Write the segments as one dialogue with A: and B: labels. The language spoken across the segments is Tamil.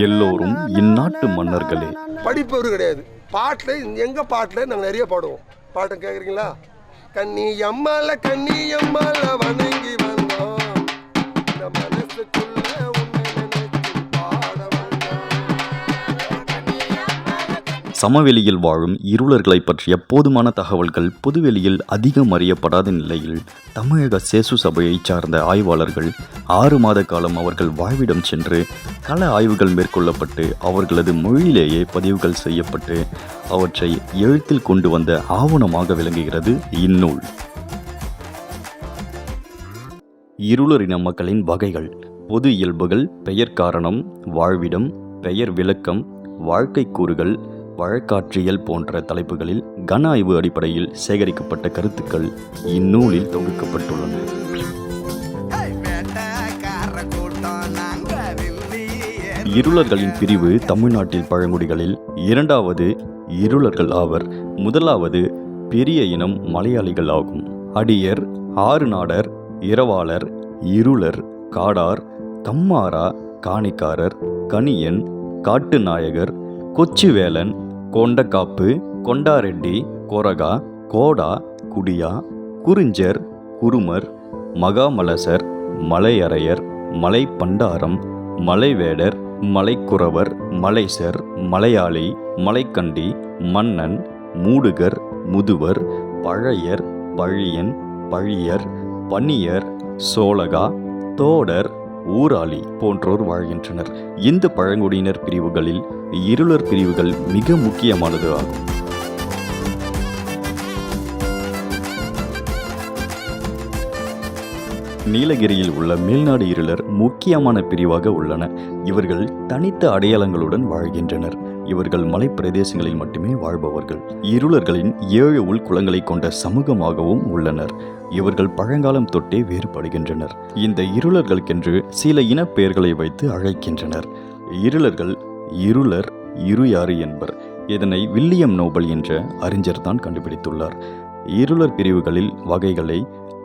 A: எல்லோரும் இந்நாட்டு மன்னர்களே.
B: படிப்பவர் கிடையாது. பாட்டில் எங்கள் பாட்டில் நாங்கள் நிறைய பாடுவோம். பாட்டை கேட்குறீங்களா? கண்ணி அம்மால வணங்கி வந்தோம், இந்த மனசுக்குள்ள உன்னை நினைச்சு பாட வந்தோம்.
A: சமவெளியில் வாழும் இருளர்களை பற்றிய போதுமான தகவல்கள் பொதுவெளியில் அதிகம் அறியப்படாத நிலையில் தமிழக சேசு சபையைச் சார்ந்த ஆய்வாளர்கள் 6 மாத காலம் அவர்கள் வாழ்விடம் சென்று கள ஆய்வுகள் மேற்கொள்ளப்பட்டு அவர்களது மொழியிலேயே பதிவுகள் செய்யப்பட்டு அவற்றை எழுத்தில் கொண்டு வந்த ஆவணமாக விளங்குகிறது இந்நூல். இருளரின மக்களின் வகைகள், பொது இயல்புகள், பெயர் காரணம், வாழ்விடம், பெயர் விளக்கம், வாழ்க்கை கூறுகள், வழக்காற்றியல் போன்ற தலைப்புகளில் கன ஆய்வு அடிப்படையில் சேகரிக்கப்பட்ட கருத்துக்கள் இந்நூலில் தொகுக்கப்பட்டுள்ளன. இருளர்களின் பிரிவு தமிழ்நாட்டில் பழங்குடிகளில் 2வது இருளர்கள் ஆவர். 1வது பெரிய இனம் மலையாளிகள் ஆகும். அடியர், ஆறுநாடர், இரவாளர், இருளர், காடார், கம்மாரா, காணிக்காரர், கணியன், காட்டுநாயகர், கொச்சிவேலன், கொண்டக்காப்பு, கொண்டாரெட்டி, கொரகா, கோடா, குடியா, குறிஞ்சர், குருமர், மகாமலசர், மலையரையர், மலைப்பண்டாரம், மலைவேடர், மலைக்குறவர், மலைசர், மலையாளி, மலைக்கண்டி, மன்னன், மூடுகர், முதுவர், பழையர், பழியன், பழியர், பன்னியர், சோழகா, தோடர், ஊராளி போன்றோர் வாழ்கின்றனர். இந்த பழங்குடியினர் பிரிவுகளில் இருளர் பிரிவுகள் மிக முக்கியமானது ஆகும். நீலகிரியில் உள்ள மேல்நாடு இருளர் முக்கியமான பிரிவாக உள்ளன. இவர்கள் தனித்த அடையாளங்களுடன் வாழ்கின்றனர். இவர்கள் மலைப்பிரதேசங்களில் மட்டுமே வாழ்பவர்கள். இருளர்களின் 7 உள்குலங்களை கொண்ட சமூகமாகவும் உள்ளனர். இவர்கள் பழங்காலம் தொட்டே வேறுபடுகின்றனர். இந்த இருளர்களுக்கென்று சில இனப்பெயர்களை வைத்து அழைக்கின்றனர். இருளர்கள் இருளர், இருயாறு என்பர். இதனை வில்லியம் நோபல் என்ற அறிஞர் தான் கண்டுபிடித்துள்ளார். இருளர் பிரிவுகளில் வகைகளை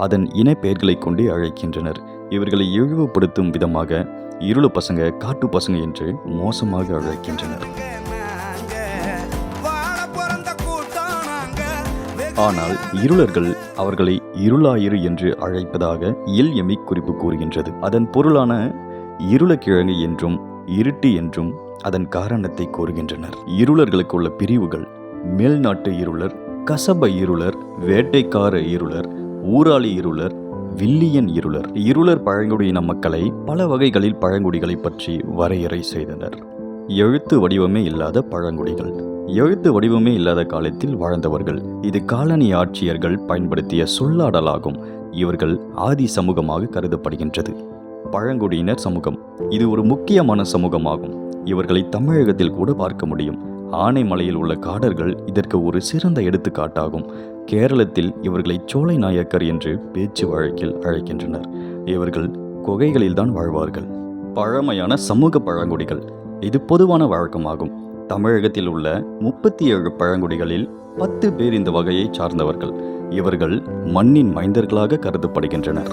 A: அதன் இனப்பெயர்களை கொண்டே அழைக்கின்றனர். இவர்களை இழிவுபடுத்தும் விதமாக இருள பசங்க, காட்டு பசங்க என்று மோசமாக அழைக்கின்றனர். ஆனால் இருளர்கள் அவர்களை இருளாயிரு என்று அழைப்பதாக எல்எமி குறிப்பு கூறுகின்றது. அதன் பொருளான இருளக்கிழங்கு என்றும் இருட்டு என்றும் அதன் காரணத்தை கூறுகின்றனர். இருளர்களுக்கு உள்ள பிரிவுகள்: மேல்நாட்டு இருளர், கசப இருளர், வேட்டைக்கார இருளர், ஊராளி இருளர், வில்லியன் இருளர். இருளர் பழங்குடியின மக்களை பல வகைகளில் பழங்குடிகளை பற்றி வரையறை செய்தனர். எழுத்து வடிவமே இல்லாத பழங்குடிகள். எழுத்து வடிவமே இல்லாத காலத்தில் வாழ்ந்தவர்கள். இது காலனி ஆட்சியர்கள் பயன்படுத்திய சொல்லாடலாகும். இவர்கள் ஆதி சமூகமாக கருதப்படுகின்றது. பழங்குடியினர் சமூகம் இது ஒரு முக்கியமான சமூகமாகும். இவர்களை தமிழகத்தில் கூட பார்க்க முடியும். ஆனைமலையில் உள்ள காடர்கள் இதற்கு ஒரு சிறந்த எடுத்துக்காட்டாகும். கேரளத்தில் இவர்களை சோலை நாயக்கர் என்று பேச்சு வழக்கில் அழைக்கின்றனர். இவர்கள் குகைகளில்தான் வாழ்வார்கள். பழமையான சமூக பழங்குடிகள் இது பொதுவான வழக்கமாகும். தமிழகத்தில் உள்ள 37 பழங்குடிகளில் 10 பேர் இந்த வகையை சார்ந்தவர்கள். இவர்கள் மண்ணின் மைந்தர்களாக கருதப்படுகின்றனர்.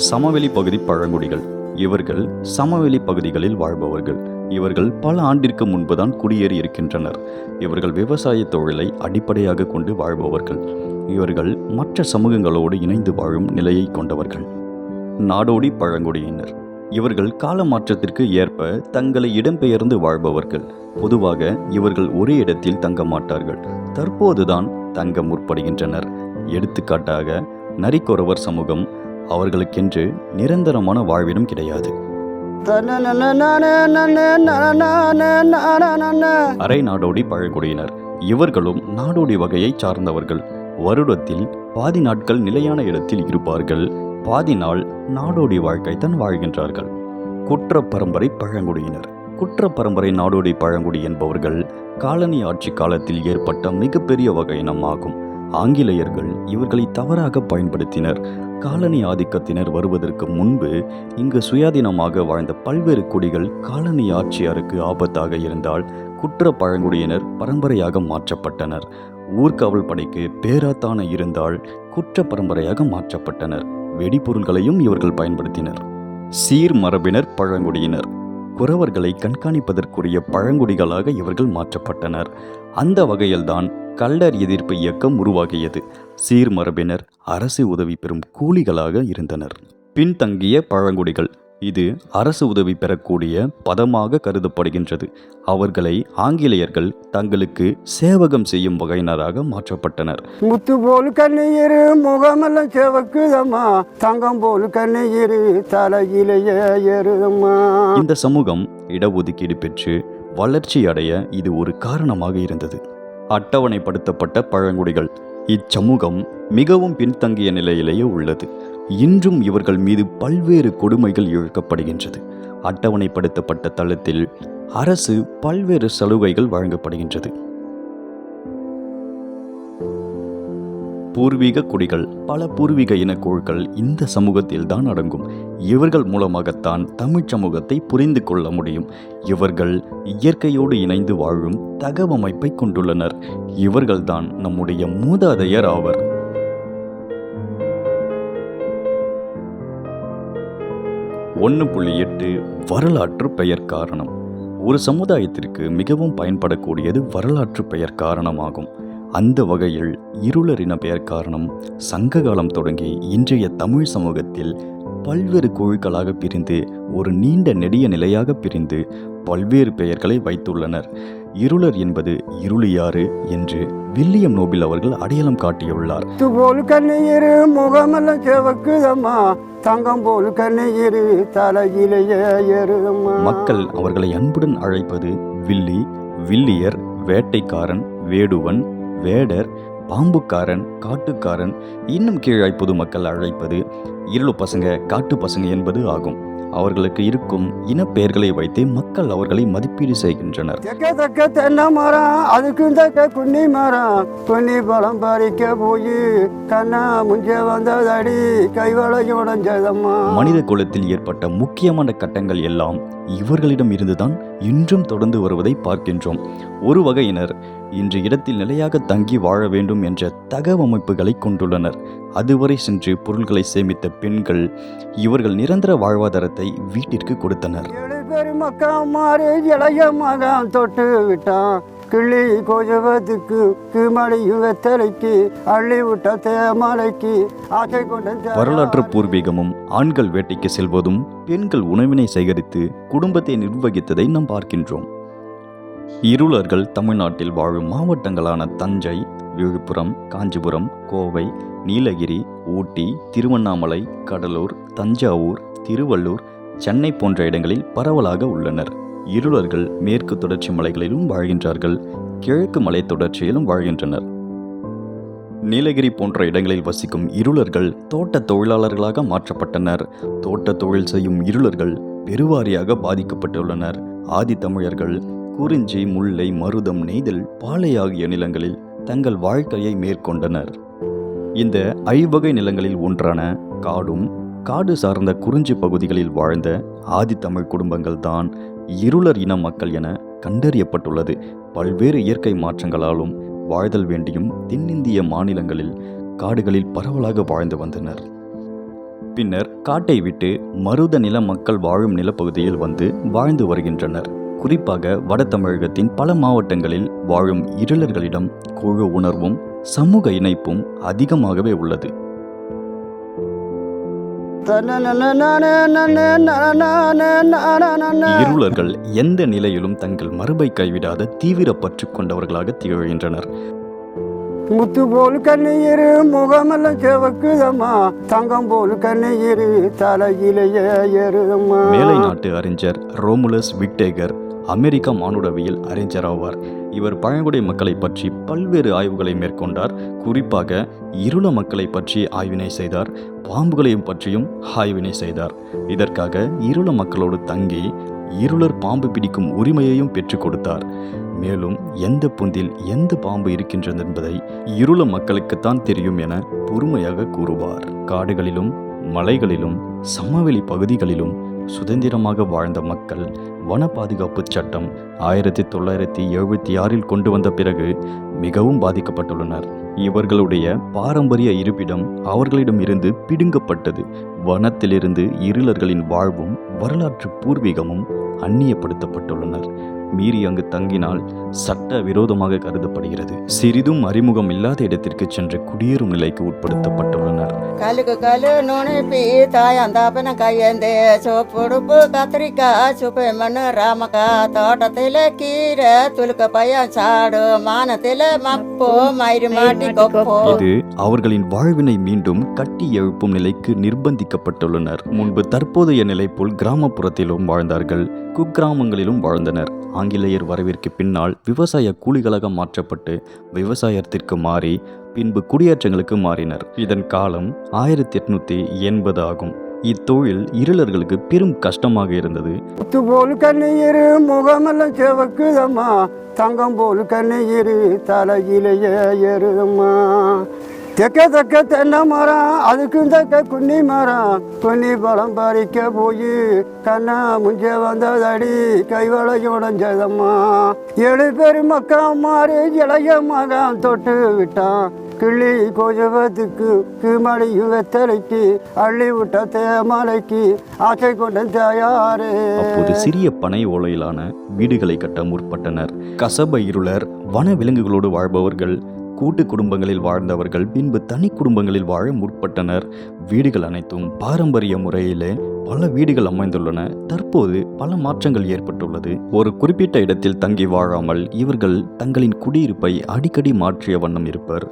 A: சமவெளி பகுதி பழங்குடிகள். இவர்கள் சமவெளி பகுதிகளில் வாழ்பவர்கள். இவர்கள் பல ஆண்டிற்கு முன்புதான் குடியேறி இருக்கின்றனர். இவர்கள் விவசாய தொழிலை அடிப்படையாக கொண்டு வாழ்பவர்கள். இவர்கள் மற்ற சமூகங்களோடு இணைந்து வாழும் நிலையை கொண்டவர்கள். நாடோடி பழங்குடியினர். இவர்கள் கால மாற்றத்திற்கு ஏற்ப தங்களை இடம்பெயர்ந்து வாழ்பவர்கள். பொதுவாக இவர்கள் ஒரே இடத்தில் தங்க மாட்டார்கள். தற்போதுதான் தங்க முற்படுகின்றனர். எடுத்துக்காட்டாக நரிக்குறவர் சமூகம். அவர்களுக்கென்று நிரந்தரமான வாழ்விடம் கிடையாது. அரை நாடோடி பழங்குடியினர். இவர்களும் நாடோடி வகையை சார்ந்தவர்கள். வருடத்தில் பாதி நாட்கள் நிலையான இடத்தில் இருப்பார்கள். பாதி நாள் நாடோடி வாழ்க்கை தான் வாழ்கின்றார்கள். குற்ற பரம்பரை பழங்குடியினர். குற்ற பரம்பரை நாடோடி பழங்குடி என்பவர்கள் காலனி ஆட்சி காலத்தில் ஏற்பட்ட மிகப்பெரிய வகை இனமாகும். ஆங்கிலேயர்கள் இவர்களை தவறாக பயன்படுத்தினர். காலனி ஆதிக்கத்தினர் வருவதற்கு முன்பு இங்கு சுயாதீனமாக வாழ்ந்த பல்வேறு குடிகள் காலனி ஆட்சியாருக்கு ஆபத்தாக இருந்தால் குற்ற பழங்குடியினர் பரம்பரையாக மாற்றப்பட்டனர். ஊர்காவல் படைக்கு பேராத்தான இருந்தால் குற்ற பரம்பரையாக மாற்றப்பட்டனர். வெடிபொருள்களையும் இவர்கள் பயன்படுத்தினர். சீர் மரபினர் பழங்குடியினர் குறவர்களை கண்காணிப்பதற்குரிய பழங்குடிகளாக இவர்கள் மாற்றப்பட்டனர். அந்த வகையில்தான் கள்ளர் எதிர்ப்பு இயக்கம் உருவாகியது. சீர்மரபினர் அரசு உதவி பெறும் கூலிகளாக இருந்தனர். பின்தங்கிய பழங்குடிகள் இது அரசு உதவி பெறக்கூடிய பதமாக கருதப்படுகின்றது. அவர்களை ஆங்கிலேயர்கள் தங்களுக்கு சேவகம் செய்யும் வகையினராக மாற்றப்பட்டனர்.
C: முத்து போல் கண்ணீர் முகமெல்லாம் சேவக்குதம்மா, தங்கம் போல் கண்ணீர் தலையிலேயே ஏறுதம்மா.
A: இந்த சமூகம் இடஒதுக்கீடு பெற்று வளர்ச்சி அடைய இது ஒரு காரணமாக இருந்தது. அட்டவணைப்படுத்தப்பட்ட பழங்குடிகள் இச்சமூகம் மிகவும் பின்தங்கிய நிலையிலேயே உள்ளது. இன்றும் இவர்கள் மீது பல்வேறு கொடுமைகள் இழுக்கப்படுகின்றது. அட்டவணைப்படுத்தப்பட்ட தளத்தில் அரசு பல்வேறு சலுகைகள் வழங்கப்படுகின்றது. பூர்வீக குடிகள் பல பூர்வீக இனக்குழுக்கள் இந்த சமூகத்தில் தான் அடங்கும். இவர்கள் மூலமாகத்தான் தமிழ் சமூகத்தை புரிந்து கொள்ள முடியும். இவர்கள் இயற்கையோடு இணைந்து வாழும் தகவமைப்பை கொண்டுள்ளனர். இவர்கள்தான் நம்முடைய மூதாதையர் ஆவர். 1.8 வரலாற்று பெயர் காரணம். ஒரு சமுதாயத்திற்கு மிகவும் பயன்படக்கூடியது வரலாற்று பெயர் காரணமாகும். அந்த வகையில் இருளரின பெயர் காரணம் சங்க காலம் தொடங்கி இன்றைய தமிழ் சமூகத்தில் பல்வேறு குழுக்களாக பிரிந்து ஒரு நீண்ட நெடிய நிலையாக பிரிந்து பல்வேறு பெயர்களை வைத்துள்ளனர். இருளர் என்பது இருளியாறு என்று வில்லியம் நோபில் அவர்கள் அடையாளம் காட்டியுள்ளார்.
C: தங்கம் போல் கண்ணீர் தலையிலேயே ஏறுதம்மா.
A: மக்கள் அவர்களை அன்புடன் அழைப்பது வில்லி, வில்லியர், வேட்டைக்காரன், வேடுவன், வேடர், பாம்புக்காரன், காட்டுக்காரன். இன்னும் கீழாய் பொதுமக்கள் அழைப்பது இருளு பசங்க, காட்டு பசங்க என்பது ஆகும். அவர்களுக்கு இருக்கும் இனப்பெயர்களை வைத்து மக்கள் அவர்களை மதிப்பீடு செய்கின்றனர்.
C: தென்னை மரம், அதுக்கு தக்க குன்னி மரம், குன்னி பழம் பறிக்க போய் கண்ணா முஞ்ச வந்ததடி, கைவளையும் உடைஞ்சதம்மா.
A: மனித குலத்தில் ஏற்பட்ட முக்கியமான கட்டங்கள் எல்லாம் இவர்களிடம் இருந்துதான் இன்றும் தொடர்ந்து வருவதை பார்க்கின்றோம். ஒரு வகையினர் இன்று இடத்தில் நிலையாக தங்கி வாழ வேண்டும் என்ற தகவமைப்புகளை கொண்டுள்ளனர். அதுவரை சென்று பொருள்களை சேமித்த பெண்கள் இவர்கள் நிரந்தர வாழ்வாதாரத்தை வீட்டிற்கு கொடுத்தனர்.
C: பெருமக்கம் மாறி இளைய மகன் தொட்டு விட்டான், கிள்ளி கோஜவத்துக்கு கிமளியும் வெத்தலைக்கு அள்ளி விட்ட தேமலைக்கு ஆசை கொண்ட.
A: வரலாற்று பூர்வீகமும் ஆண்கள் வேட்டைக்கு செல்வதும் பெண்கள் உணவினை சேகரித்து குடும்பத்தை நிர்வகித்ததை நாம் பார்க்கின்றோம். இருளர்கள் தமிழ்நாட்டில் வாழும் மாவட்டங்களான தஞ்சை, விழுப்புரம், காஞ்சிபுரம், கோவை, நீலகிரி, ஊட்டி, திருவண்ணாமலை, கடலூர், தஞ்சாவூர், திருவள்ளூர், சென்னை போன்ற இடங்களில் பரவலாக உள்ளனர். இருளர்கள் மேற்கு தொடர்ச்சி மலைகளிலும் வாழ்கின்றார்கள், கிழக்கு மலை தொடர்ச்சியிலும் வாழ்கின்றனர். நீலகிரி போன்ற இடங்களில் வசிக்கும் இருளர்கள் தோட்ட தொழிலாளர்களாக மாற்றப்பட்டனர். தோட்ட தொழில் செய்யும் இருளர்கள் பெருவாரியாக பாதிக்கப்பட்டுள்ளனர். ஆதி தமிழர்கள் குறிஞ்சி, முல்லை, மருதம், நெய்தல், பாலை ஆகிய நிலங்களில் தங்கள் வாழ்க்கையை மேற்கொண்டனர். இந்த ஐவகை நிலங்களில் ஒன்றான காடும் காடு சார்ந்த குறிஞ்சி பகுதிகளில் வாழ்ந்த ஆதித்தமிழ் குடும்பங்கள் தான் இருளர் இன மக்கள் என கண்டறியப்பட்டுள்ளது. பல்வேறு இயற்கை மாற்றங்களாலும் வாழ்தல் வேண்டியும் தென்னிந்திய மாநிலங்களில் காடுகளில் பரவலாக வாழ்ந்து வந்தனர். பின்னர் காட்டை விட்டு மருத நில மக்கள் வாழும் நிலப்பகுதியில் வந்து வாழ்ந்து வருகின்றனர். குறிப்பாக வட தமிழகத்தின் பல மாவட்டங்களில் வாழும் இருளர்களிடம் குழு உணர்வும் சமூக இணைப்பும் அதிகமாகவே உள்ளது. இருளர்கள் எந்த நிலையிலும் தங்கள் மரபை கைவிடாத தீவிர பற்று கொண்டவர்களாக திகழ்கின்றனர்.
C: முத்து போல் கண்ணீர் முகமெல்லாம் சேவக்குதம்மா, தங்கம் போல் கண்ணீர் தலையிலேயே ஏறுதம்மா.
A: மேலை நாட்டு அறிஞர் ரோமுலஸ் விக்டேகர் அமெரிக்க மானுடவியல் அறிஞர் ஆவார். இவர் பழங்குடி மக்களை பற்றி பல்வேறு ஆய்வுகளை மேற்கொண்டார். குறிப்பாக இருள மக்களை பற்றி ஆய்வினை செய்தார். பாம்புகளையும் பற்றியும் ஆய்வினை செய்தார். இதற்காக இருள மக்களோடு தங்கி இருளர் பாம்பு பிடிக்கும் உரிமையையும் பெற்றுக் கொடுத்தார். மேலும் எந்த பொந்தில் எந்த பாம்பு இருக்கின்றது என்பதை இருள மக்களுக்குத்தான் தெரியும் என பொறுமையாக கூறுவார். காடுகளிலும் மலைகளிலும் சமவெளி பகுதிகளிலும் சுதந்திரமாக வாழ்ந்த மக்கள் வன பாதுகாப்பு சட்டம் 1976 கொண்டு வந்த பிறகு மிகவும் பாதிக்கப்பட்டுள்ளனர். இவர்களுடைய பாரம்பரிய இருப்பிடம் அவர்களிடமிருந்து பிடுங்கப்பட்டது. வனத்திலிருந்து இருளர்களின் வாழ்வும் வரலாற்று பூர்வீகமும் அந்நியப்படுத்தப்பட்டுள்ளனர். மீறி அங்கு தங்கினால் சட்ட விரோதமாக கருதப்படுகிறது. சிறிதும் அறிமுகம் இல்லாத இடத்திற்கு சென்று குடியேறும் நிலைக்கு உட்படுத்தப்பட்டுள்ளனர்.
D: கலுக்கு கலு நுழைப்பி தாயந்தாப்பன கையந்தே சோப்புடுப்பு கத்திரிக்காய் சுப்பை மண்ணு ராமக்கா தோட்டத்தில் கீரை துளுக்க பையன் சாடு மானத்தில் மப்போ மயிறு மாட்டி கொப்போ.
A: இது அவர்களின் வாழ்வினை மீண்டும் கட்டி எழுப்பும் நிலைக்கு நிர்பந்திக்கப்பட்டுள்ளனர். முன்பு தற்போதைய நிலை போல் கிராமப்புறத்திலும் வாழ்ந்தார்கள், குக்கிராமங்களிலும் வாழ்ந்தனர். ஆங்கிலேயர் வரவிற்கு பின்னால் விவசாய கூலிகளாக மாற்றப்பட்டு விவசாயத்திற்கு மாறி பின்பு குடியேற்றங்களுக்கு மாறினர். இதன் காலம் 1880 ஆகும். இத்தொழில் இருளர்களுக்கு பெரும் கஷ்டமாக இருந்தது.
C: முத்து போல் கண்ணீர் முகமெல்லாம் செவக்குதம்மா, தங்கம் போல் கண்ணீர் தலையிலேயே ஏறுதம்மா. தெக்க தெக்க தென்னை மரம் அதுக்கும் தக்க குன்னி மரம், குன்னி பழம் பறிக்க போய் கண்ணா முஞ்ச வந்ததடி கைவளையும் உடஞ்சதம்மா. 7 பேர் மக்கா மாறி இளைய மகன் தொட்டு விட்டான், கிள்ளி கொஞ்சத்துக்கு மடியும் வெத்தலைக்கு அள்ளி விட்ட தேமலைக்கு ஆசை கொண்ட தயாரே.
A: அப்போது சிறிய பனை ஓலையிலான வீடுகளை கட்ட முற்பட்டனர். கசப இருளர் வன விலங்குகளோடு வாழ்பவர்கள் கூட்டு குடும்பங்களில் வாழ்ந்தவர்கள் பின்பு தனி குடும்பங்களில் வாழ முற்பட்டனர். வீடுகள் அனைத்தும் பாரம்பரிய முறையிலே பல வீடுகள் அமைந்துள்ளன. தற்போது பல மாற்றங்கள் ஏற்பட்டுள்ளது. ஒரு குறிப்பிட்ட இடத்தில் தங்கி வாழாமல் இவர்கள் தங்களின் குடியிருப்பை அடிக்கடி மாற்றிய வண்ணம் இருப்பர்.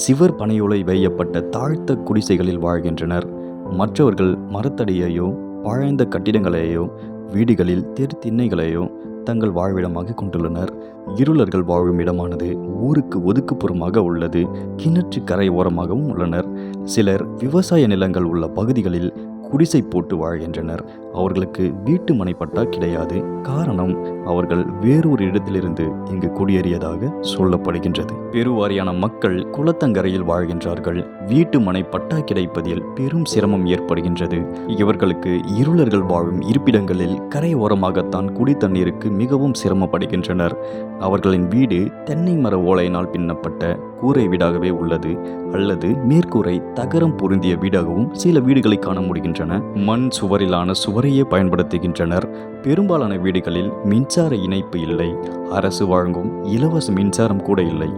A: சிவர் பனையோலை வேயப்பட்ட தாழ்த்த குடிசைகளில் வாழ்கின்றனர். மற்றவர்கள் மரத்தடியையோ பாழாய்ந்த கட்டிடங்களையோ வீடுகளில் தெரு திண்ணைகளையோ தங்கள் வாழ்விடமாக கொண்டுள்ளனர். இருளர்கள் வாழும் இடமானது ஊருக்கு ஒதுக்குப்புறமாக உள்ளது. கிணற்று கரை ஓரமாகவும் உள்ளனர். சிலர் விவசாய நிலங்கள் உள்ள பகுதிகளில் குடிசை போட்டு வாழ்கின்றனர். அவர்களுக்கு வீட்டு மனை பட்டா கிடையாது. காரணம், அவர்கள் வேறொரு இடத்திலிருந்து இங்கு குடியேறியதாக சொல்லப்படுகின்றது. பெருவாரியான மக்கள் குளத்தங்கரையில் வாழ்கின்றார்கள். வீட்டு மனை பட்டா கிடைப்பதில் பெரும் சிரமம் ஏற்படுகின்றது. இவர்களுக்கு இருளர்கள் வாழும் இருப்பிடங்களில் கரை ஓரமாகத்தான் குடி தண்ணீருக்கு மிகவும் சிரமப்படுகின்றனர். அவர்களின் வீடு தென்னை மர ஓலையினால் பின்னப்பட்ட கூரை வீடாகவே உள்ளது, அல்லது மேற்கூரை தகரம் பொருந்திய வீடாகவும் சில வீடுகளை காண முடிகின்றன. மண் சுவரிலான சுவரையே பயன்படுத்துகின்றனர். பெரும்பாலான வீடுகளில் மின்சார இணைப்பு இல்லை. அரசு வழங்கும் இலவச மின்சாரம் கூட இல்லை.